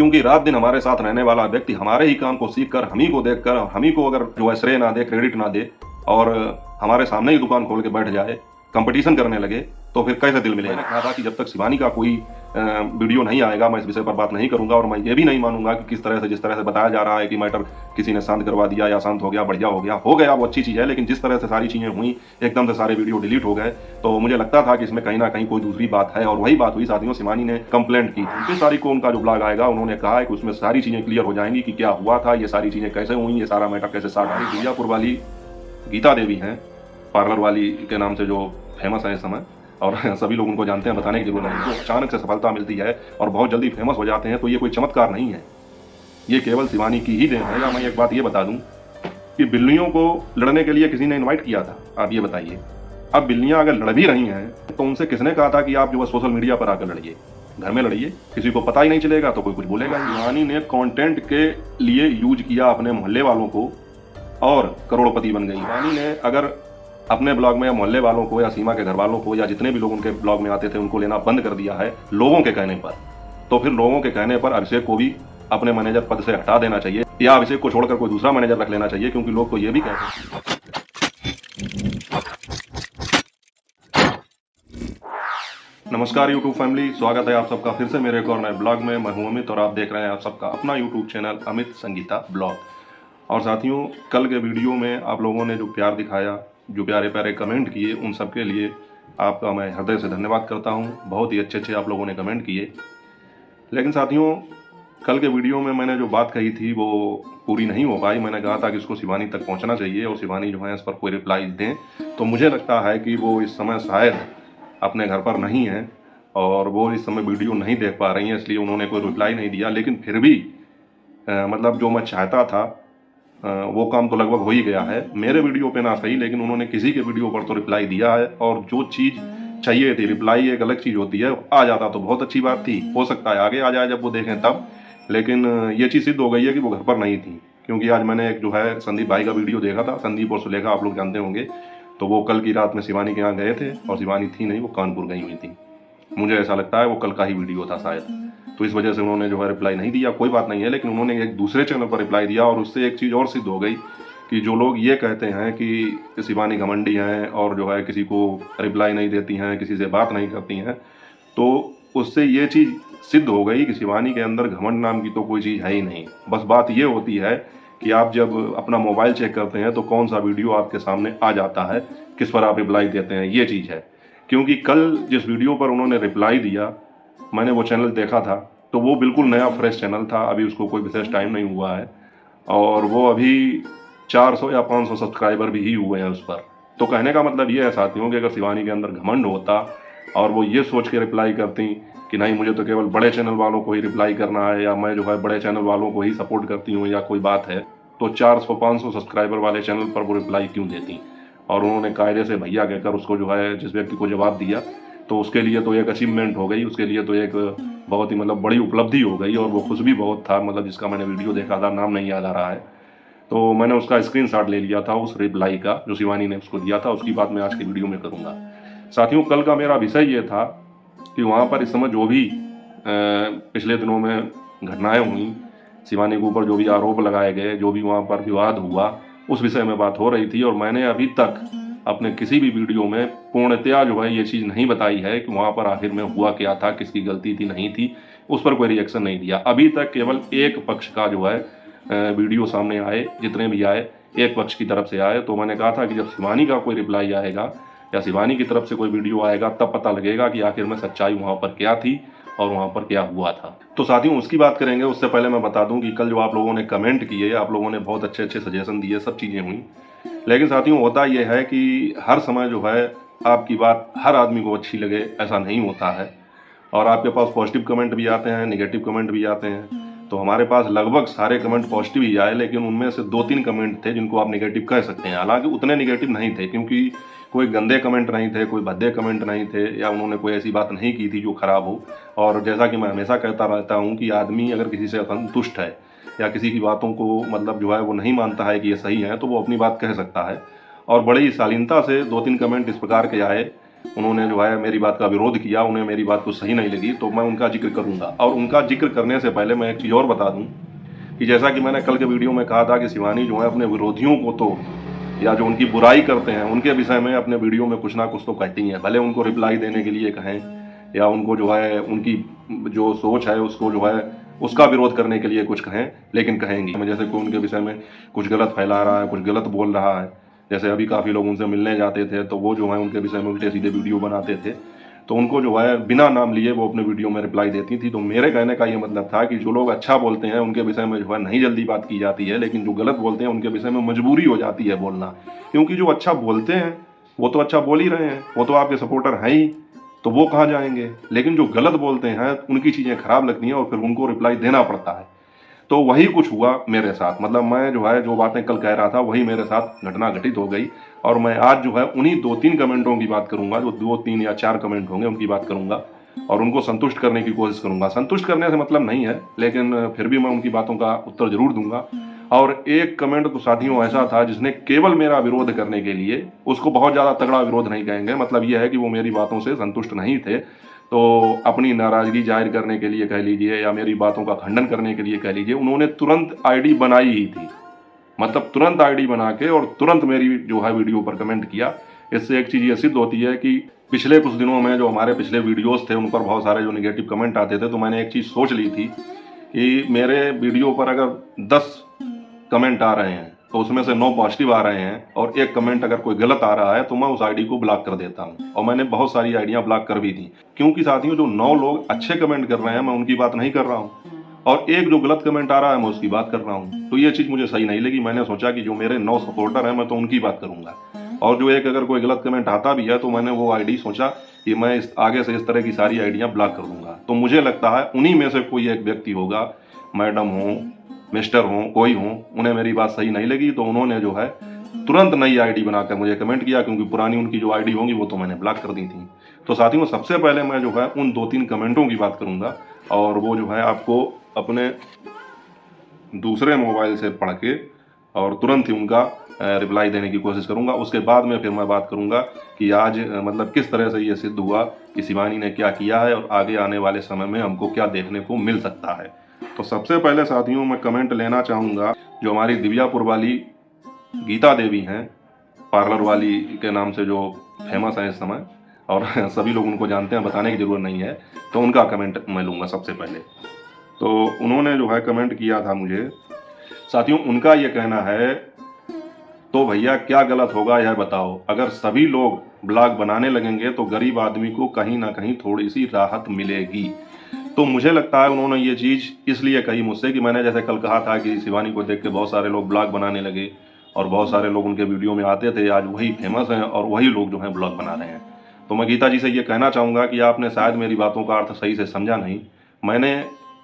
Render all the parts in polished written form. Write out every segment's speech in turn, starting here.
क्योंकि रात दिन हमारे साथ रहने वाला व्यक्ति हमारे ही काम को सीख कर, हम ही को देख कर, हम ही को अगर जो है श्रेय ना दे, क्रेडिट ना दे और हमारे सामने ही दुकान खोल के बैठ जाए, कंपटीशन करने लगे, तो फिर कैसे दिल मिलेगा। मैंने कहा था कि जब तक शिवानी का कोई वीडियो नहीं आएगा मैं इस विषय पर बात नहीं करूंगा, और मैं ये भी नहीं मानूंगा कि किस तरह से, जिस तरह से बताया जा रहा है कि मैटर किसी ने शांत करवा दिया या शांत हो गया, बढ़िया हो गया वो अच्छी चीज़ है, लेकिन जिस तरह से सारी चीज़ें हुई, एकदम से सारे वीडियो डिलीट हो गए, तो मुझे लगता था कि इसमें कहीं ना कहीं कोई दूसरी बात है। और वही बात हुई साथियों, शिवानी ने कंप्लेंट की। 29 तारीख को उनका जो ब्लॉग आएगा, उन्होंने कहा है कि उसमें सारी चीज़ें क्लियर हो जाएंगी कि क्या हुआ था, ये सारी चीज़ें कैसे हुई, ये सारा मैटर कैसे साथ आई। बीजापुर वाली गीता देवी हैं, पार्लर वाली के नाम से जो फेमस है इस समय, और सभी लोग उनको जानते हैं, बताने की जरूरत नहीं। तो अचानक से सफलता मिलती है और बहुत जल्दी फेमस हो जाते हैं, तो ये कोई चमत्कार नहीं है, ये केवल शिवानी की ही देन है। या मैं एक बात ये बता दूं कि बिल्लियों को लड़ने के लिए किसी ने इनवाइट किया था, आप ये बताइए। अब बिल्लियां अगर लड़ भी रही हैं तो उनसे किसने कहा था कि आप जो है सोशल मीडिया पर आकर लड़िए, घर में लड़िए, किसी को पता ही नहीं चलेगा तो कोई कुछ बोलेगा। शिवानी ने कंटेंट के लिए यूज किया अपने मोहल्ले वालों को और करोड़पति बन गई। शिवानी ने अगर अपने ब्लॉग में या मोहल्ले वालों को या सीमा के घर वालों को या जितने भी लोग उनके ब्लॉग में आते थे उनको लेना बंद कर दिया है लोगों के कहने पर, तो फिर लोगों के कहने पर अभिषेक को भी अपने मैनेजर पद से हटा देना चाहिए, या अभिषेक को छोड़कर कोई दूसरा मैनेजर रख लेना चाहिए, क्योंकि लोग तो ये भी कहते हैं। नमस्कार यूट्यूब फैमिली, स्वागत है आप सबका फिर से मेरे एक और नए ब्लॉग में। मैं हूं अमित और आप देख रहे हैं आप सबका अपना YouTube channel Amit Sangeeta blog. और साथियों, कल के वीडियो में आप लोगों ने जो प्यार दिखाया, जो प्यारे प्यारे कमेंट किए, उन सब के लिए आपका मैं हृदय से धन्यवाद करता हूं। बहुत ही अच्छे अच्छे आप लोगों ने कमेंट किए। लेकिन साथियों, कल के वीडियो में मैंने जो बात कही थी वो पूरी नहीं हो पाई। मैंने कहा था कि इसको शिवानी तक पहुंचना चाहिए और शिवानी जो है इस पर कोई रिप्लाई दें, तो मुझे लगता है कि वो इस समय शायद अपने घर पर नहीं है और वो इस समय वीडियो नहीं देख पा रही हैं, इसलिए उन्होंने कोई रिप्लाई नहीं दिया। लेकिन फिर भी मतलब जो मैं चाहता था वो काम तो लगभग हो ही गया है। मेरे वीडियो पे ना सही, लेकिन उन्होंने किसी के वीडियो पर तो रिप्लाई दिया है, और जो चीज़ चाहिए थी, रिप्लाई एक अलग चीज़ होती है, आ जाता तो बहुत अच्छी बात थी, हो सकता है आगे आ जाए जब वो देखें तब। लेकिन ये चीज़ सिद्ध हो गई है कि वो घर पर नहीं थी, क्योंकि आज मैंने एक जो है संदीप भाई का वीडियो देखा था, संदीप और सुलेखा आप लोग जानते होंगे, तो वो कल की रात में शिवानी के यहाँ गए थे और शिवानी थी नहीं, वो कानपुर गई हुई थी। मुझे ऐसा लगता है वो कल का ही वीडियो था शायद, तो इस वजह से उन्होंने जो है रिप्लाई नहीं दिया। कोई बात नहीं है, लेकिन उन्होंने एक दूसरे चैनल पर रिप्लाई दिया और उससे एक चीज़ और सिद्ध हो गई कि जो लोग ये कहते हैं कि शिवानी घमंडी हैं और जो है किसी को रिप्लाई नहीं देती हैं, किसी से बात नहीं करती हैं, तो उससे ये चीज़ सिद्ध हो गई कि शिवानी के अंदर घमंड नाम की तो कोई चीज़ है ही नहीं। बस बात ये होती है कि आप जब अपना मोबाइल चेक करते हैं तो कौन सा वीडियो आपके सामने आ जाता है, किस पर आप रिप्लाई देते हैं, ये चीज़ है। क्योंकि कल जिस वीडियो पर उन्होंने रिप्लाई दिया, मैंने वो चैनल देखा था, तो वो बिल्कुल नया फ्रेश चैनल था, अभी उसको कोई विशेष टाइम नहीं हुआ है, और वो अभी 400 या 500 सब्सक्राइबर भी ही हुए हैं उस पर। तो कहने का मतलब ये है साथियों कि अगर शिवानी के अंदर घमंड होता और वो ये सोच के रिप्लाई करती कि नहीं मुझे तो केवल बड़े चैनल वालों को ही रिप्लाई करना है, या मैं जो है बड़े चैनल वालों को ही सपोर्ट करती हूँ या कोई बात है, तो 400-500 सब्सक्राइबर वाले चैनल पर वो रिप्लाई क्यों देती। और उन्होंने कायदे से भैया कहकर उसको जो है जिस व्यक्ति को जवाब दिया, तो उसके लिए तो एक अचीवमेंट हो गई, उसके लिए तो एक बहुत ही मतलब बड़ी उपलब्धि हो गई, और वो खुश भी बहुत था। मतलब जिसका मैंने वीडियो देखा था, नाम नहीं याद आ रहा है, तो मैंने उसका स्क्रीनशॉट ले लिया था उस रिप्लाई का जो शिवानी ने उसको दिया था। उसकी बात मैं आज की वीडियो में करूँगा। साथियों, कल का मेरा विषय ये था कि वहाँ पर इस समय जो भी पिछले दिनों में घटनाएं हुई, शिवानी के ऊपर जो भी आरोप लगाए गए, जो भी वहाँ पर विवाद हुआ, उस विषय में बात हो रही थी। और मैंने अभी तक अपने किसी भी वीडियो में पूर्णतया जो है ये चीज़ नहीं बताई है कि वहाँ पर आखिर में हुआ क्या था, किसकी गलती थी नहीं थी, उस पर कोई रिएक्शन नहीं दिया। अभी तक केवल एक पक्ष का जो है वीडियो सामने आए, जितने भी आए एक पक्ष की तरफ से आए। तो मैंने कहा था कि जब शिवानी का कोई रिप्लाई आएगा या शिवानी की तरफ से कोई वीडियो आएगा, तब पता लगेगा कि आखिर में सच्चाई वहाँ पर क्या थी और वहाँ पर क्या हुआ था। तो साथियों, उसकी बात करेंगे। उससे पहले मैं बता दूं कि कल जो आप लोगों ने कमेंट किए, आप लोगों ने बहुत अच्छे अच्छे सजेशन दिए, सब चीज़ें हुई। लेकिन साथियों, होता यह है कि हर समय जो है आपकी बात हर आदमी को अच्छी लगे, ऐसा नहीं होता है। और आपके पास पॉजिटिव कमेंट भी आते हैं, नेगेटिव कमेंट भी आते हैं। तो हमारे पास लगभग सारे कमेंट पॉजिटिव ही आए, लेकिन उनमें से 2-3 कमेंट थे जिनको आप नेगेटिव कह सकते हैं। हालांकि उतने नेगेटिव नहीं थे, क्योंकि कोई गंदे कमेंट नहीं थे, कोई भद्दे कमेंट नहीं थे, या उन्होंने कोई ऐसी बात नहीं की थी जो खराब हो। और जैसा कि मैं हमेशा कहता रहता हूँ कि आदमी अगर किसी से असंतुष्ट है या किसी की बातों को मतलब जो है वो नहीं मानता है कि ये सही है, तो वो अपनी बात कह सकता है। और बड़ी शालीनता से 2-3 कमेंट इस प्रकार के आए उन्होंने जो है मेरी बात का विरोध किया, उन्हें मेरी बात को सही नहीं लगी, तो मैं उनका जिक्र करूंगा। और उनका जिक्र करने से पहले मैं एक चीज़ और बता दूं कि जैसा कि मैंने कल के वीडियो में कहा था कि शिवानी जो है अपने विरोधियों को तो, या जो उनकी बुराई करते हैं उनके विषय में अपने वीडियो में कुछ ना कुछ तो कहती हैं, भले उनको रिप्लाई देने के लिए कहें या उनको जो है उनकी जो सोच है उसको जो है उसका विरोध करने के लिए कुछ कहें, लेकिन कहेंगी। जैसे कोई उनके विषय में कुछ गलत फैला रहा है, कुछ गलत बोल रहा है, जैसे अभी काफ़ी लोग उनसे मिलने जाते थे तो वो जो है उनके विषय में उल्टे सीधे वीडियो बनाते थे, तो उनको जो है बिना नाम लिए वो अपने वीडियो में रिप्लाई देती थी। तो मेरे कहने का ये मतलब था कि जो लोग अच्छा बोलते हैं उनके विषय में जो है नहीं जल्दी बात की जाती है, लेकिन जो गलत बोलते हैं उनके विषय में मजबूरी हो जाती है बोलना, क्योंकि जो अच्छा बोलते हैं वो तो अच्छा बोल ही रहे हैं, वो तो आपके सपोर्टर हैं ही, तो वो कहाँ जाएंगे। लेकिन जो गलत बोलते हैं उनकी चीज़ें खराब लगती हैं और फिर उनको रिप्लाई देना पड़ता है। तो वही कुछ हुआ मेरे साथ, मतलब मैं जो है जो बातें कल कह रहा था वही मेरे साथ घटना घटित हो गई। और मैं आज जो है उन्हीं 2-3 कमेंटों की बात करूंगा, जो 2-3 या 4 कमेंट होंगे उनकी बात करूंगा और उनको संतुष्ट करने की कोशिश करूंगा। संतुष्ट करने से मतलब नहीं है, लेकिन फिर भी मैं उनकी बातों का उत्तर जरूर दूंगा। और एक कमेंट तो साथियों ऐसा था जिसने केवल मेरा विरोध करने के लिए, उसको बहुत ज़्यादा तगड़ा विरोध नहीं कहेंगे, मतलब यह है कि वो मेरी बातों से संतुष्ट नहीं थे, तो अपनी नाराज़गी जाहिर करने के लिए कह लीजिए या मेरी बातों का खंडन करने के लिए कह लीजिए, उन्होंने तुरंत आईडी बनाई ही थी, मतलब तुरंत आईडी बना के और तुरंत मेरी जो है वीडियो पर कमेंट किया। इससे एक चीज़ ये सिद्ध होती है कि पिछले कुछ दिनों में जो हमारे पिछले वीडियोस थे उन पर बहुत सारे जो निगेटिव कमेंट आते थे, तो मैंने एक चीज़ सोच ली थी कि मेरे वीडियो पर अगर 10 कमेंट आ रहे हैं तो उसमें से 9 पॉजिटिव आ रहे हैं और एक कमेंट अगर कोई गलत आ रहा है तो मैं उस आईडी को ब्लॉक कर देता हूं। और मैंने बहुत सारी आईडियां ब्लॉक कर भी दी, क्योंकि साथियों जो 9 लोग अच्छे कमेंट कर रहे हैं मैं उनकी बात नहीं कर रहा हूं और एक जो गलत कमेंट आ रहा है मैं उसकी बात कर रहा हूं। तो ये चीज़ मुझे सही नहीं लगी। मैंने सोचा कि जो मेरे 9 सपोर्टर हैं मैं तो उनकी बात करूंगा, और जो एक अगर कोई गलत कमेंट आता भी है तो मैंने वो आईडी सोचा कि मैं आगे से इस तरह की सारी आईडियां ब्लॉक कर दूंगा। तो मुझे लगता है उन्हीं में से कोई एक व्यक्ति होगा, मैडम हो, मिस्टर हो, कोई हो, उन्हें मेरी बात सही नहीं लगी, तो उन्होंने जो है तुरंत नई आईडी बनाकर मुझे कमेंट किया, क्योंकि पुरानी उनकी जो आईडी होंगी वो तो मैंने ब्लॉक कर दी थी। तो साथियों सबसे पहले मैं जो है उन 2-3 कमेंटों की बात करूंगा और वो जो है आपको अपने दूसरे मोबाइल से पढ़ के और तुरंत ही उनका रिप्लाई देने की कोशिश करूंगा। उसके बाद में फिर मैं बात करूंगा कि आज मतलब किस तरह से ये सिद्ध हुआ कि शिवानी ने क्या किया है और आगे आने वाले समय में हमको क्या देखने को मिल सकता है। तो सबसे पहले साथियों मैं कमेंट लेना चाहूँगा, जो हमारी दिव्यापुर वाली गीता देवी हैं, पार्लर वाली के नाम से जो फेमस है इस समय और सभी लोग उनको जानते हैं, बताने की ज़रूरत नहीं है, तो उनका कमेंट मैं लूँगा सबसे पहले। तो उन्होंने जो है कमेंट किया था मुझे, साथियों उनका ये कहना है, तो भैया क्या गलत होगा यह बताओ, अगर सभी लोग ब्लॉग बनाने लगेंगे तो गरीब आदमी को कहीं ना कहीं थोड़ी सी राहत मिलेगी। तो मुझे लगता है उन्होंने ये चीज़ इसलिए कही मुझसे कि मैंने जैसे कल कहा था कि शिवानी को देख के बहुत सारे लोग ब्लॉग बनाने लगे और बहुत सारे लोग उनके वीडियो में आते थे, आज वही फेमस हैं और वही लोग जो हैं ब्लॉग बना रहे हैं। तो मैं गीता जी से ये कहना चाहूँगा कि आपने शायद मेरी बातों का अर्थ सही से समझा नहीं। मैंने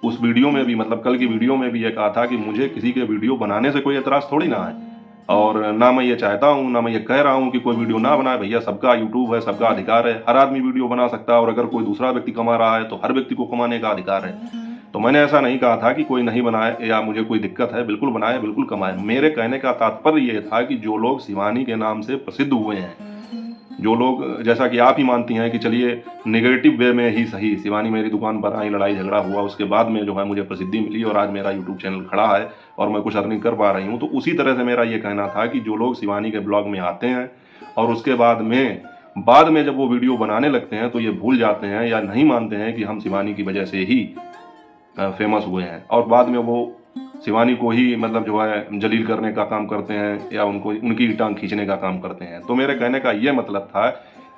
उस वीडियो में भी, मतलब कल की वीडियो में भी ये कहा था कि मुझे किसी के वीडियो बनाने से कोई एतराज़ थोड़ी ना है, और ना मैं ये चाहता हूँ, ना मैं ये कह रहा हूँ कि कोई वीडियो ना बनाए। भैया सबका यूट्यूब है, सबका अधिकार है, हर आदमी वीडियो बना सकता है और अगर कोई दूसरा व्यक्ति कमा रहा है तो हर व्यक्ति को कमाने का अधिकार है। तो मैंने ऐसा नहीं कहा था कि कोई नहीं बनाए या मुझे कोई दिक्कत है, बिल्कुल बनाए, बिल्कुल कमाए। मेरे कहने का तात्पर्य ये था कि जो लोग शिवानी के नाम से प्रसिद्ध हुए हैं, जो लोग, जैसा कि आप ही मानती हैं कि चलिए नेगेटिव वे में ही सही, शिवानी मेरी दुकान पर आई, लड़ाई झगड़ा हुआ, उसके बाद में जो है मुझे प्रसिद्धि मिली और आज मेरा यूट्यूब चैनल खड़ा है और मैं कुछ अर्निंग कर पा रही हूँ। तो उसी तरह से मेरा ये कहना था कि जो लोग शिवानी के ब्लॉग में आते हैं और उसके बाद में जब वो वीडियो बनाने लगते हैं तो ये भूल जाते हैं या नहीं मानते हैं कि हम शिवानी की वजह से ही फेमस हुए हैं, और बाद में वो शिवानी को ही मतलब जो है जलील करने का काम करते हैं या उनकी टांग खींचने का काम करते हैं। तो मेरे कहने का ये मतलब था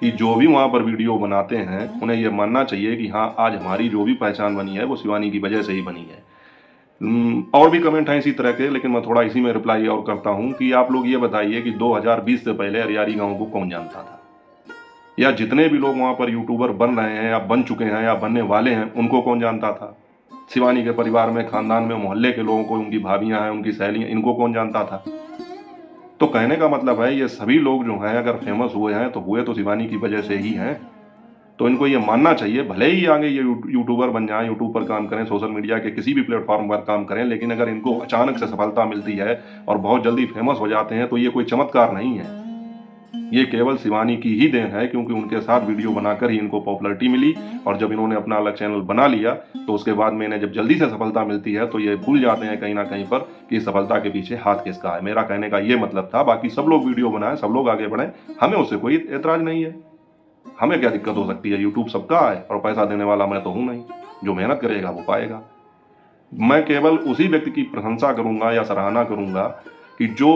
कि जो भी वहाँ पर वीडियो बनाते हैं उन्हें ये मानना चाहिए कि हाँ आज हमारी जो भी पहचान बनी है वो शिवानी की वजह से ही बनी है। और भी कमेंट हैं इसी तरह के, लेकिन मैं थोड़ा इसी में रिप्लाई और करता हूँ कि आप लोग ये बताइए कि 2020 से पहले अरियारी गाँव को कौन जानता था, या जितने भी लोग वहाँ पर यूट्यूबर बन रहे हैं या बन चुके हैं या बनने वाले हैं उनको कौन जानता था। शिवानी के परिवार में, खानदान में, मोहल्ले के लोगों को, उनकी भाभियां हैं, उनकी सहेलियां, इनको कौन जानता था। तो कहने का मतलब है ये सभी लोग जो हैं अगर फेमस हुए हैं तो हुए तो शिवानी की वजह से ही हैं। तो इनको ये मानना चाहिए, भले ही आगे ये यूट्यूबर बन जाएं, यूट्यूब पर काम करें, सोशल मीडिया के किसी भी प्लेटफॉर्म पर काम करें, लेकिन अगर इनको अचानक से सफलता मिलती है और बहुत जल्दी फेमस हो जाते हैं तो ये कोई चमत्कार नहीं है। ये केवल शिवानी की ही देन है, क्योंकि उनके साथ वीडियो बनाकर ही इनको पॉपुलैरिटी मिली। और जब इन्होंने अपना अलग चैनल बना लिया तो उसके बाद में इन्हें जब जल्दी से सफलता मिलती है तो ये भूल जाते हैं कहीं ना कहीं पर कि सफलता के पीछे हाथ किसका है। मेरा कहने का ये मतलब था। बाकी सब लोग वीडियो बनाएं, सब लोग आगे बढ़ें, हमें उससे कोई एतराज नहीं है। हमें क्या दिक्कत हो सकती है? यूट्यूब सबका है और पैसा देने वाला मैं तो हूँ नहीं। जो मेहनत करेगा वो पाएगा। मैं केवल उसी व्यक्ति की प्रशंसा करूंगा या सराहना करूंगा कि जो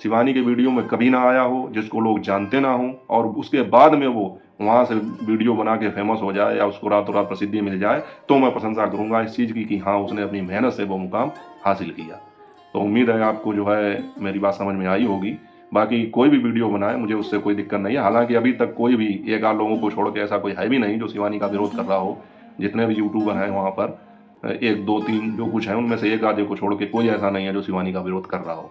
शिवानी के वीडियो में कभी ना आया हो, जिसको लोग जानते ना हो, और उसके बाद में वो वहाँ से वीडियो बना के फेमस हो जाए या उसको रातों रात प्रसिद्धि मिल जाए, तो मैं प्रशंसा करूंगा इस चीज़ की कि हाँ, उसने अपनी मेहनत से वो मुकाम हासिल किया। तो उम्मीद है आपको जो है मेरी बात समझ में आई होगी। बाकी कोई भी वीडियो बनाए, मुझे उससे कोई दिक्कत नहीं है। हालांकि अभी तक कोई भी एक आध लोगों को छोड़ के ऐसा कोई है भी नहीं जो शिवानी का विरोध कर रहा हो। जितने भी यूट्यूबर हैं वहाँ पर एक दो तीन जो कुछ है उनमें से एक आधे को छोड़ के कोई ऐसा नहीं है जो शिवानी का विरोध कर रहा हो।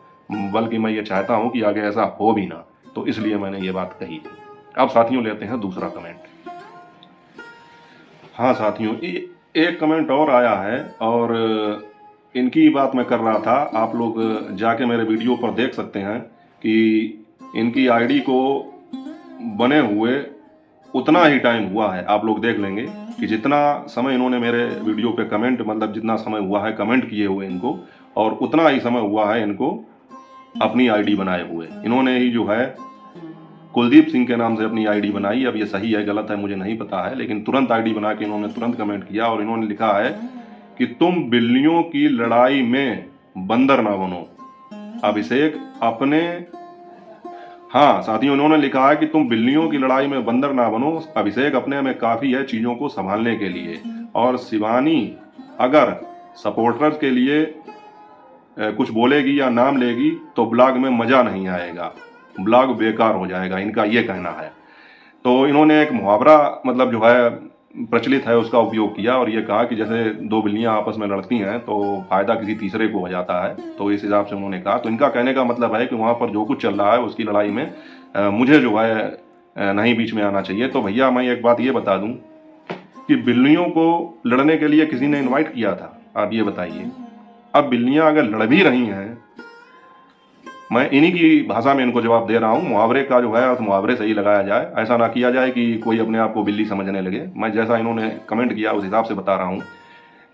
बल्कि मैं ये चाहता हूँ कि आगे ऐसा हो भी ना, तो इसलिए मैंने ये बात कही थी। अब साथियों लेते हैं दूसरा कमेंट। हाँ साथियों, एक कमेंट और आया है और इनकी बात मैं कर रहा था। आप लोग जाके मेरे वीडियो पर देख सकते हैं कि इनकी आईडी को बने हुए उतना ही टाइम हुआ है। आप लोग देख लेंगे कि जितना समय इन्होंने मेरे वीडियो पे कमेंट, मतलब जितना समय हुआ है कमेंट किए हुए इनको, और उतना ही समय हुआ है इनको अपनी आईडी बनाए हुए। इन्होंने ही जो है कुलदीप सिंह के नाम से अपनी आईडी बनाई। अब ये सही है गलत है मुझे नहीं पता है, लेकिन तुरंत आईडी बना के इन्होंने तुरंत कमेंट किया और इन्होंने लिखा है कि तुम बिल्लियों की लड़ाई में बंदर ना बनो अभिषेक अपने। हाँ साथियों, उन्होंने लिखा है कि तुम बिल्लियों की लड़ाई में बंदर ना बनो अभिषेक, अपने में काफ़ी है चीज़ों को संभालने के लिए। और शिवानी अगर सपोर्टर्स के लिए कुछ बोलेगी या नाम लेगी तो ब्लॉग में मज़ा नहीं आएगा, ब्लॉग बेकार हो जाएगा, इनका ये कहना है। तो इन्होंने एक मुहावरा मतलब जो है प्रचलित है उसका उपयोग किया और ये कहा कि जैसे दो बिल्लियां आपस में लड़ती हैं तो फायदा किसी तीसरे को हो जाता है, तो इस हिसाब से उन्होंने कहा। तो इनका कहने का मतलब है कि वहाँ पर जो कुछ चल रहा है उसकी लड़ाई में मुझे जो है नहीं बीच में आना चाहिए। तो भैया मैं एक बात ये बता दूं कि बिल्लियों को लड़ने के लिए किसी ने इन्वाइट किया था? आप ये बताइए। अब बिल्लियां अगर लड़ भी रही हैं, मैं इन्हीं की भाषा में इनको जवाब दे रहा हूँ। मुहावरे का जो है अर्थ मुहावरे से ही लगाया जाए, ऐसा ना किया जाए कि कोई अपने आप को बिल्ली समझने लगे। मैं जैसा इन्होंने कमेंट किया उस हिसाब से बता रहा हूँ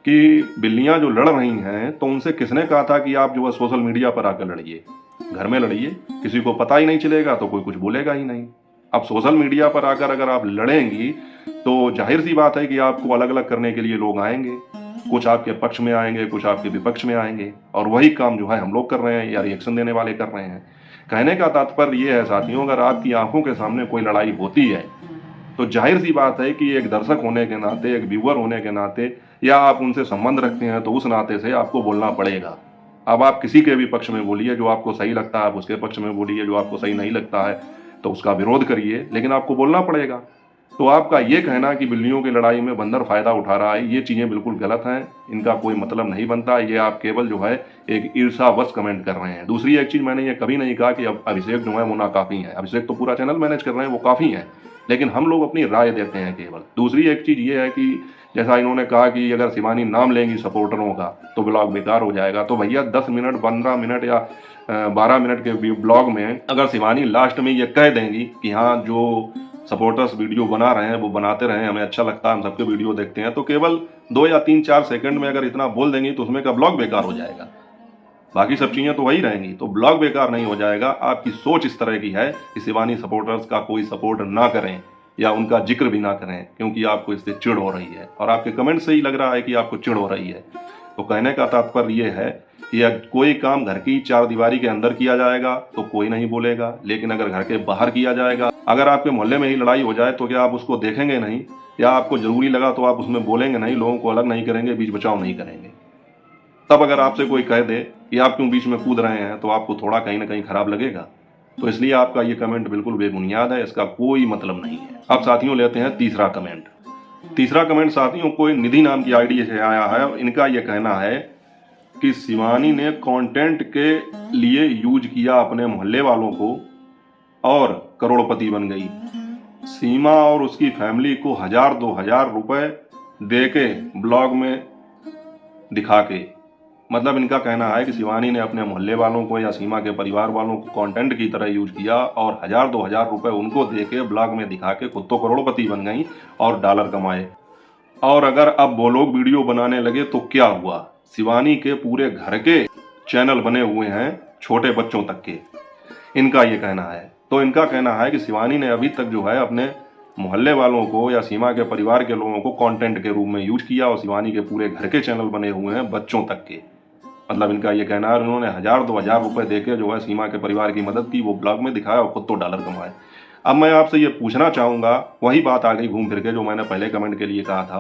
कि बिल्लियां जो लड़ रही हैं तो उनसे किसने कहा था कि आप जो है सोशल मीडिया पर आकर लड़िए? घर में लड़िए, किसी को पता ही नहीं चलेगा तो कोई कुछ बोलेगा ही नहीं। अब सोशल मीडिया पर आकर अगर आप लड़ेंगी तो जाहिर सी बात है कि आपको अलग अलग करने के लिए लोग आएंगे। कुछ आपके पक्ष में आएंगे, कुछ आपके विपक्ष में आएंगे, और वही काम जो है हम लोग कर रहे हैं या रिएक्शन देने वाले कर रहे हैं। कहने का तात्पर्य ये है साथियों, अगर आपकी आंखों के सामने कोई लड़ाई होती है तो जाहिर सी बात है कि एक दर्शक होने के नाते, एक व्यूअर होने के नाते, या आप उनसे संबंध रखते हैं तो उस नाते से आपको बोलना पड़ेगा। अब आप किसी के भी पक्ष में बोलिए, जो आपको सही लगता है आप उसके पक्ष में बोलिए, जो आपको सही नहीं लगता है तो उसका विरोध करिए, लेकिन आपको बोलना पड़ेगा। तो आपका ये कहना कि बिल्लियों की लड़ाई में बंदर फायदा उठा रहा है, ये चीज़ें बिल्कुल गलत हैं, इनका कोई मतलब नहीं बनता। ये आप केवल जो है एक ईर्ष्यावश कमेंट कर रहे हैं। दूसरी एक चीज़, मैंने ये कभी नहीं कहा कि अब अभिषेक जो है वो ना काफ़ी है। अभिषेक तो पूरा चैनल मैनेज कर रहे हैं, वो काफ़ी है, लेकिन हम लोग अपनी राय देते हैं केवल। दूसरी एक चीज़ ये है कि जैसा इन्होंने कहा कि अगर शिवानी नाम लेंगी सपोर्टरों का तो ब्लॉग बेकार हो जाएगा। तो भैया 10 मिनट 15 मिनट या 12 मिनट के ब्लॉग में अगर शिवानी लास्ट में ये कह देंगी कि हाँ जो सपोर्टर्स वीडियो बना रहे हैं वो बनाते रहे, हमें अच्छा लगता है, हम सबके वीडियो देखते हैं, तो केवल 2 या 3-4 सेकंड में अगर इतना बोल देंगी तो उसमें का ब्लॉग बेकार हो जाएगा। बाकी सब चीज़ें तो वही रहेंगी, तो ब्लॉग बेकार नहीं हो जाएगा। आपकी सोच इस तरह की है कि शिवानी सपोर्टर्स का कोई सपोर्ट ना करें या उनका जिक्र भी ना करें, क्योंकि आपको इससे चिढ़ हो रही है और आपके कमेंट से ही लग रहा है कि आपको चिढ़ हो रही है। तो कहने का तात्पर्य ये है कि कोई काम घर की 4 दीवारी के अंदर किया जाएगा तो कोई नहीं बोलेगा, लेकिन अगर घर के बाहर किया जाएगा, अगर आपके मोहल्ले में ही लड़ाई हो जाए तो क्या आप उसको देखेंगे नहीं? या आपको जरूरी लगा तो आप उसमें बोलेंगे नहीं, लोगों को अलग नहीं करेंगे, बीच बचाव नहीं करेंगे? तब अगर आपसे कोई कह दे कि आप क्यों बीच में कूद रहे हैं तो आपको थोड़ा कहीं ना कहीं खराब लगेगा। तो इसलिए आपका ये कमेंट बिल्कुल बेबुनियाद है, इसका कोई मतलब नहीं है। अब साथियों लेते हैं तीसरा कमेंट। तीसरा कमेंट साथियों कोई निधि नाम की आईडी से आया है और इनका यह कहना है कि शिवानी ने कंटेंट के लिए यूज किया अपने मोहल्ले वालों को और करोड़पति बन गई। सीमा और उसकी फैमिली को 1000-2000 रुपए दे के ब्लॉग में दिखा के, मतलब इनका कहना है कि शिवानी ने अपने मोहल्ले वालों को या सीमा के परिवार वालों को कंटेंट की तरह यूज किया और 1000-2000 रुपए उनको दे के ब्लॉग में दिखा के खुद तो करोड़पति बन गई और डॉलर कमाए। और अगर अब वो लोग वीडियो बनाने लगे तो क्या हुआ, शिवानी के पूरे घर के चैनल बने हुए हैं, छोटे बच्चों तक के, इनका ये कहना है। तो इनका कहना है कि शिवानी ने अभी तक जो है अपने मोहल्ले वालों को या सीमा के परिवार के लोगों को कंटेंट के रूप में यूज किया और शिवानी के पूरे घर के चैनल बने हुए हैं बच्चों तक के। मतलब इनका ये कहना है उन्होंने 1000-2000 रुपए देके जो है सीमा के परिवार की मदद की, वो ब्लॉग में दिखाया और खुद तो डॉलर कमाए। अब मैं आपसे ये पूछना चाहूँगा, वही बात आ गई घूम फिर के जो मैंने पहले कमेंट के लिए कहा था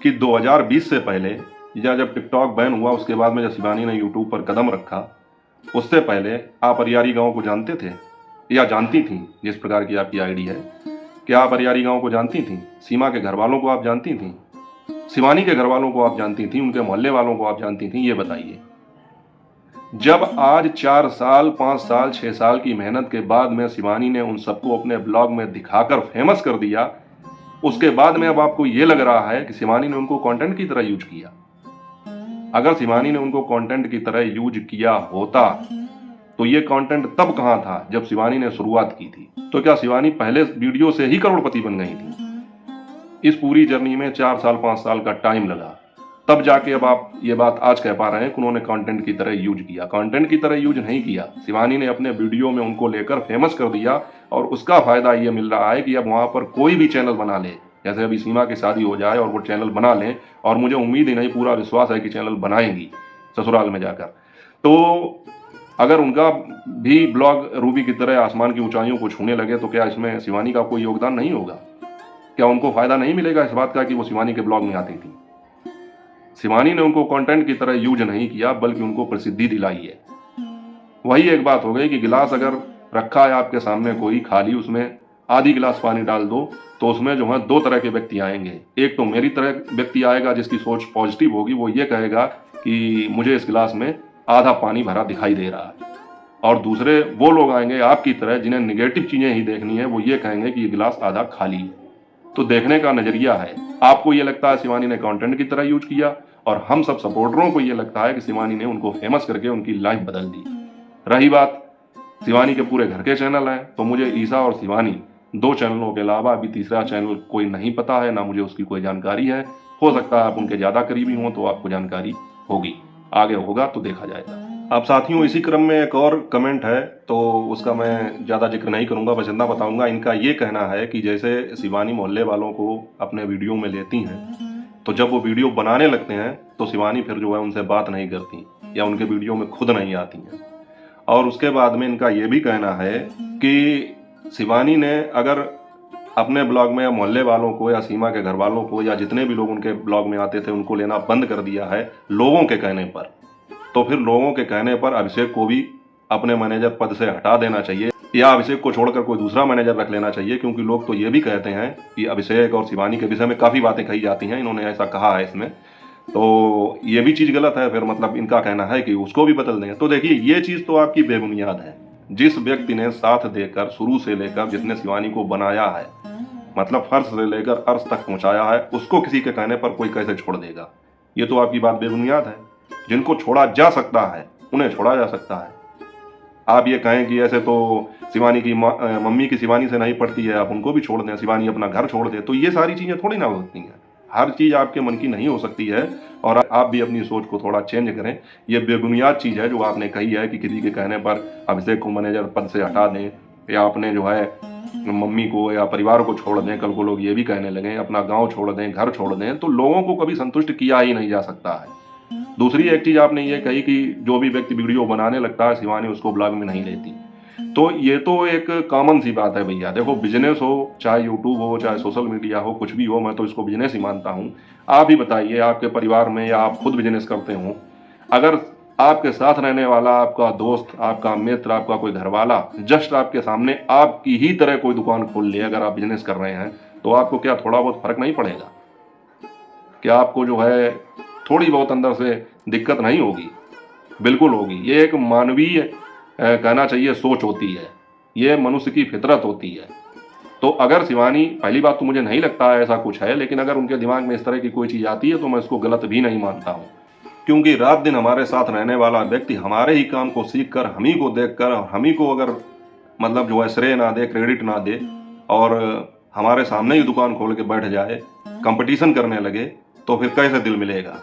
कि 2020 से पहले या जब टिकटॉक बैन हुआ उसके बाद में जब शिवानी ने यूट्यूब पर कदम रखा, उससे पहले आप अरियारी गाँव को जानते थे या जानती थी? जिस प्रकार की आपकी आईडी है, क्या आप अरियारी गाँव को जानती थी? सीमा के घर वालों को आप जानती थी? शिवानी के घर वालों को आप जानती थी? उनके मोहल्ले वालों को आप जानती थी? ये बताइए। जब आज 4 साल 5 साल 6 साल की मेहनत के बाद में शिवानी ने उन सबको अपने ब्लॉग में दिखाकर फेमस कर दिया, उसके बाद में अब आपको ये लग रहा है कि शिवानी ने उनको कंटेंट की तरह यूज किया। अगर शिवानी ने उनको कंटेंट की तरह यूज किया होता तो ये कंटेंट तब कहां था जब शिवानी ने शुरुआत की थी। तो क्या शिवानी पहले वीडियो से ही करोड़पति बन गई थी? इस पूरी जर्नी में 4 साल 5 साल का टाइम लगा, तब जाके अब आप ये बात आज कह पा रहे हैं कि उन्होंने कंटेंट की तरह यूज किया। कंटेंट की तरह यूज नहीं किया, शिवानी ने अपने वीडियो में उनको लेकर फेमस कर दिया और उसका फायदा ये मिल रहा है कि अब वहां पर कोई भी चैनल बना ले, जैसे अभी सीमा की शादी हो जाए और वो चैनल बना लें, और मुझे उम्मीद ही नहीं पूरा विश्वास है कि चैनल बनाएंगी ससुराल में जाकर, तो अगर उनका भी ब्लॉग रूबी की तरह आसमान की ऊंचाइयों को छूने लगे तो क्या इसमें शिवानी का कोई योगदान नहीं होगा? क्या उनको फायदा नहीं मिलेगा इस बात का कि वो शिवानी के ब्लॉग में आती थी? शिवानी ने उनको कंटेंट की तरह यूज नहीं किया बल्कि उनको प्रसिद्धि दिलाई है। वही एक बात हो गई कि गिलास अगर रखा है आपके सामने कोई खाली, उसमें आधी गिलास पानी डाल दो तो उसमें जो है 2 तरह के व्यक्ति आएंगे। एक तो मेरी तरह व्यक्ति आएगा जिसकी सोच पॉजिटिव होगी, वो ये कहेगा कि मुझे इस गिलास में आधा पानी भरा दिखाई दे रहा है, और दूसरे वो लोग आएंगे आपकी तरह जिन्हें निगेटिव चीजें ही देखनी है, वो ये कहेंगे कि ये गिलास आधा खाली है। तो देखने का नजरिया है। आपको ये लगता है शिवानी ने कंटेंट की तरह यूज किया, और हम सब सपोर्टरों को ये लगता है कि शिवानी ने उनको फेमस करके उनकी लाइफ बदल दी। रही बात शिवानी के पूरे घर के चैनल हैं, तो मुझे ईसा और शिवानी 2 चैनलों के अलावा अभी तीसरा चैनल कोई नहीं पता है, ना मुझे उसकी कोई जानकारी है। हो सकता है आप उनके ज़्यादा करीबी हों तो आपको जानकारी होगी, आगे होगा तो देखा जाएगा। अब साथियों इसी क्रम में एक और कमेंट है, तो उसका मैं ज़्यादा जिक्र नहीं करूँगा, बस इतना बताऊँगा। इनका ये कहना है कि जैसे शिवानी मोहल्ले वालों को अपने वीडियो में लेती हैं, तो जब वो वीडियो बनाने लगते हैं तो शिवानी फिर जो है उनसे बात नहीं करती या उनके वीडियो में खुद नहीं आती हैं। और उसके बाद में इनका ये भी कहना है कि शिवानी ने अगर अपने ब्लॉग में या मोहल्ले वालों को या सीमा के घर वालों को या जितने भी लोग उनके ब्लॉग में आते थे उनको लेना बंद कर दिया है लोगों के कहने पर, तो फिर लोगों के कहने पर अभिषेक को भी अपने मैनेजर पद से हटा देना चाहिए या अभिषेक को छोड़कर कोई दूसरा मैनेजर रख लेना चाहिए, क्योंकि लोग तो ये भी कहते हैं कि अभिषेक और शिवानी के विषय में काफ़ी बातें कही जाती हैं, इन्होंने ऐसा कहा है इसमें, तो ये भी चीज़ गलत है। फिर मतलब इनका कहना है कि उसको भी बदल दें। तो देखिए ये चीज़ तो आपकी बेबुनियाद है। जिस व्यक्ति ने साथ देकर शुरू से लेकर जिसने शिवानी को बनाया है, मतलब फर्श से लेकर अर्श तक पहुंचाया है, उसको किसी के कहने पर कोई कैसे छोड़ देगा? ये तो आपकी बात बेबुनियाद है। जिनको छोड़ा जा सकता है उन्हें छोड़ा जा सकता है। आप ये कहें कि ऐसे तो शिवानी की मम्मी की शिवानी से नहीं पड़ती है, आप उनको भी छोड़ दें, शिवानी अपना घर छोड़ दे, तो ये सारी चीज़ें थोड़ी ना हो सकती हैं। हर चीज़ आपके मन की नहीं हो सकती है, और आप भी अपनी सोच को थोड़ा चेंज करें। ये बेबुनियाद चीज़ है जो आपने कही है कि किसी के कहने पर अभिषेक को मैनेजर पद से हटा दें या अपने जो है मम्मी को या परिवार को छोड़ दें। कल को लोग ये भी कहने लगें अपना गाँव छोड़ दें, घर छोड़ दें, तो लोगों को कभी संतुष्ट किया ही नहीं जा सकता है। दूसरी एक चीज़ आपने ये कही कि जो भी व्यक्ति वीडियो बनाने लगता है शिवानी उसको ब्लॉग में नहीं लेती, तो ये तो एक कॉमन सी बात है भैया। देखो बिजनेस हो, चाहे यूट्यूब हो, चाहे सोशल मीडिया हो, कुछ भी हो, मैं तो इसको बिजनेस ही मानता हूँ। आप ही बताइए, आपके परिवार में या आप खुद बिजनेस करते हो, अगर आपके साथ रहने वाला आपका दोस्त, आपका मित्र, आपका कोई घरवाला जस्ट आपके सामने आपकी ही तरह कोई दुकान खोल ले, अगर आप बिजनेस कर रहे हैं, तो आपको क्या थोड़ा बहुत फर्क नहीं पड़ेगा? क्या आपको जो है थोड़ी बहुत अंदर से दिक्कत नहीं होगी? बिल्कुल होगी। ये एक मानवीय कहना चाहिए सोच होती है, ये मनुष्य की फितरत होती है। तो अगर शिवानी, पहली बात तो मुझे नहीं लगता है ऐसा कुछ है, लेकिन अगर उनके दिमाग में इस तरह की कोई चीज़ आती है तो मैं इसको गलत भी नहीं मानता हूँ। क्योंकि रात दिन हमारे साथ रहने वाला व्यक्ति हमारे ही काम को सीख कर, हम ही को देख कर और हम ही को अगर मतलब जो है श्रेय ना दे, क्रेडिट ना दे और हमारे सामने ही दुकान खोल के बैठ जाए, कंपटीशन करने लगे, तो फिर कैसे दिल मिलेगा।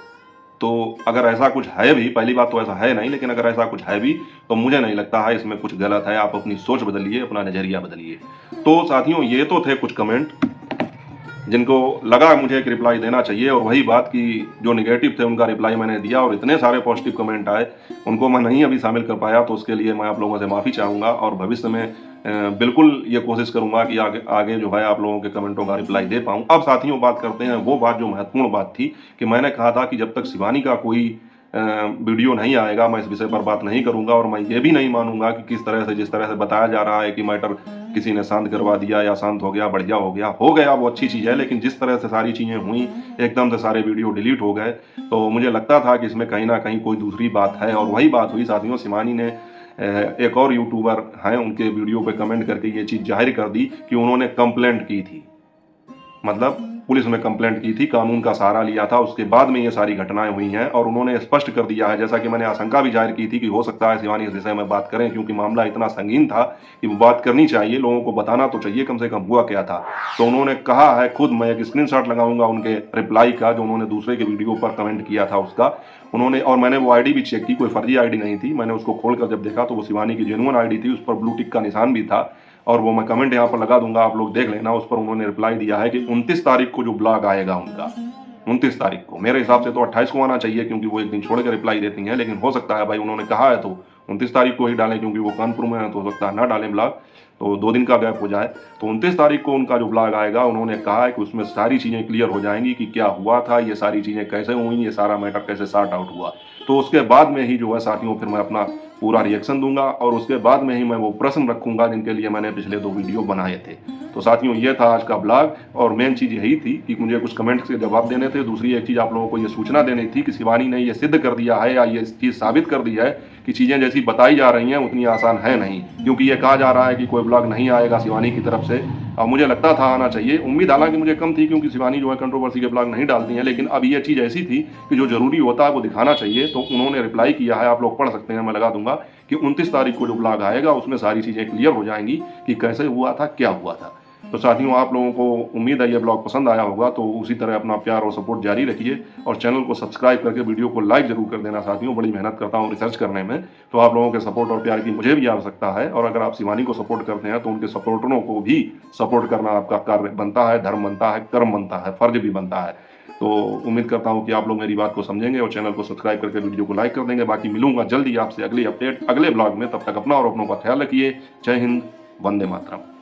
तो अगर ऐसा कुछ है भी, पहली बात तो ऐसा है नहीं, लेकिन अगर ऐसा कुछ है भी तो मुझे नहीं लगता है इसमें कुछ गलत है। आप अपनी सोच बदलिए, अपना नज़रिया बदलिए। तो साथियों, ये तो थे कुछ कमेंट जिनको लगा मुझे एक रिप्लाई देना चाहिए, और वही बात कि जो निगेटिव थे उनका रिप्लाई मैंने दिया, और इतने सारे पॉजिटिव कमेंट आए उनको मैं नहीं अभी शामिल कर पाया, तो उसके लिए मैं आप लोगों से माफ़ी चाहूँगा। और भविष्य में बिल्कुल ये कोशिश करूँगा कि आगे आगे जो है आप लोगों के कमेंटों का रिप्लाई दे पाऊँ। अब साथियों बात करते हैं वो बात जो महत्वपूर्ण बात थी, कि मैंने कहा था कि जब तक शिवानी का कोई वीडियो नहीं आएगा मैं इस विषय पर बात नहीं करूँगा, और मैं ये भी नहीं मानूंगा कि किस तरह से, जिस तरह से बताया जा रहा है कि मैटर किसी ने शांत करवा दिया या शांत हो गया, बढ़िया हो गया वो अच्छी चीज़ है, लेकिन जिस तरह से सारी चीज़ें हुई, एकदम से सारे वीडियो डिलीट हो गए, तो मुझे लगता था कि इसमें कहीं ना कहीं कोई दूसरी बात है। और वही बात हुई साथियों, शिवानी ने एक और यूट्यूबर हैं उनके वीडियो पे कमेंट करके ये चीज़ जाहिर कर दी कि उन्होंने कंप्लेंट की थी, मतलब पुलिस में कंप्लेंट की थी, कानून का सहारा लिया था, उसके बाद में ये सारी घटनाएं हुई हैं। और उन्होंने स्पष्ट कर दिया है, जैसा कि मैंने आशंका भी जाहिर की थी कि हो सकता है शिवानी इस विषय में बात करें, क्योंकि मामला इतना संगीन था कि वो बात करनी चाहिए, लोगों को बताना तो चाहिए कम से कम हुआ क्या था। तो उन्होंने कहा है खुद, मैं एक स्क्रीनशॉट लगाऊंगा उनके रिप्लाई का जो उन्होंने दूसरे के वीडियो पर कमेंट किया था उसका, उन्होंने, और मैंने वो आईडी भी चेक की, कोई फर्जी आईडी नहीं थी, मैंने उसको खोलकर जब देखा तो वो शिवानी की जेन्युइन आईडी थी, उस पर ब्लू टिक का निशान भी था, और वो मैं कमेंट यहाँ पर लगा दूंगा, आप लोग देख लेना। उस पर उन्होंने रिप्लाई दिया है कि 29 तारीख को जो ब्लॉग आएगा उनका, 29 तारीख को, मेरे हिसाब से तो 28 को आना चाहिए, क्योंकि वो एक दिन छोड़ के रिप्लाई देती हैं, लेकिन हो सकता है भाई उन्होंने कहा है तो 29 तारीख को ही डालें, क्योंकि वो कानपुर में है तो हो सकता है ना डालें ब्लॉग, तो 2 दिन का गैप हो जाए। तो 29 तारीख को उनका जो ब्लॉग आएगा, उन्होंने कहा है कि उसमें सारी चीज़ें क्लियर हो जाएंगी कि क्या हुआ था, ये सारी चीज़ें कैसे हुई, ये सारा मैटर कैसे सॉर्ट आउट हुआ। तो उसके बाद में ही जो है साथियों फिर मैं अपना पूरा रिएक्शन दूंगा, और उसके बाद में ही मैं वो प्रश्न रखूंगा जिनके लिए मैंने पिछले 2 वीडियो बनाए थे। तो साथियों ये था आज का ब्लॉग, और मेन चीज़ यही थी कि मुझे कुछ कमेंट्स के जवाब देने थे। दूसरी एक चीज़ आप लोगों को ये सूचना देनी थी कि शिवानी ने ये सिद्ध कर दिया है, या ये चीज़ साबित कर दी है कि चीज़ें जैसी बताई जा रही हैं उतनी आसान है नहीं, क्योंकि ये कहा जा रहा है कि कोई ब्लॉग नहीं आएगा शिवानी की तरफ से, और मुझे लगता था आना चाहिए। उम्मीद हालांकि मुझे कम थी, क्योंकि शिवानी जो है कंट्रोवर्सी के ब्लॉग नहीं डालती हैं, लेकिन अब ये चीज़ ऐसी थी कि जो जरूरी होता है वो दिखाना चाहिए। तो उन्होंने रिप्लाई किया है, आप लोग पढ़ सकते हैं, मैं लगा दूंगा कि 29 तारीख को जो ब्लॉग आएगा उसमें सारी चीज़ें क्लियर हो जाएंगी कि कैसे हुआ था, क्या हुआ था। तो साथियों आप लोगों को उम्मीद है ये ब्लॉग पसंद आया होगा, तो उसी तरह अपना प्यार और सपोर्ट जारी रखिए, और चैनल को सब्सक्राइब करके वीडियो को लाइक जरूर कर देना साथियों। बड़ी मेहनत करता हूँ रिसर्च करने में, तो आप लोगों के सपोर्ट और प्यार की मुझे भी आवश्यकता है, और अगर आप शिवानी को सपोर्ट करते हैं तो उनके सपोर्टरों को भी सपोर्ट करना आपका कार्य बनता है, धर्म बनता है, कर्म बनता है, फर्ज भी बनता है। तो उम्मीद करता हूँ कि आप लोग मेरी बात को समझेंगे और चैनल को सब्सक्राइब करके वीडियो को लाइक कर देंगे। बाकी मिलूंगा जल्दी आपसे अगली अपडेट, अगले ब्लॉग में। तब तक अपना और अपनों का ख्याल रखिए। जय हिंद, वंदे मातरम।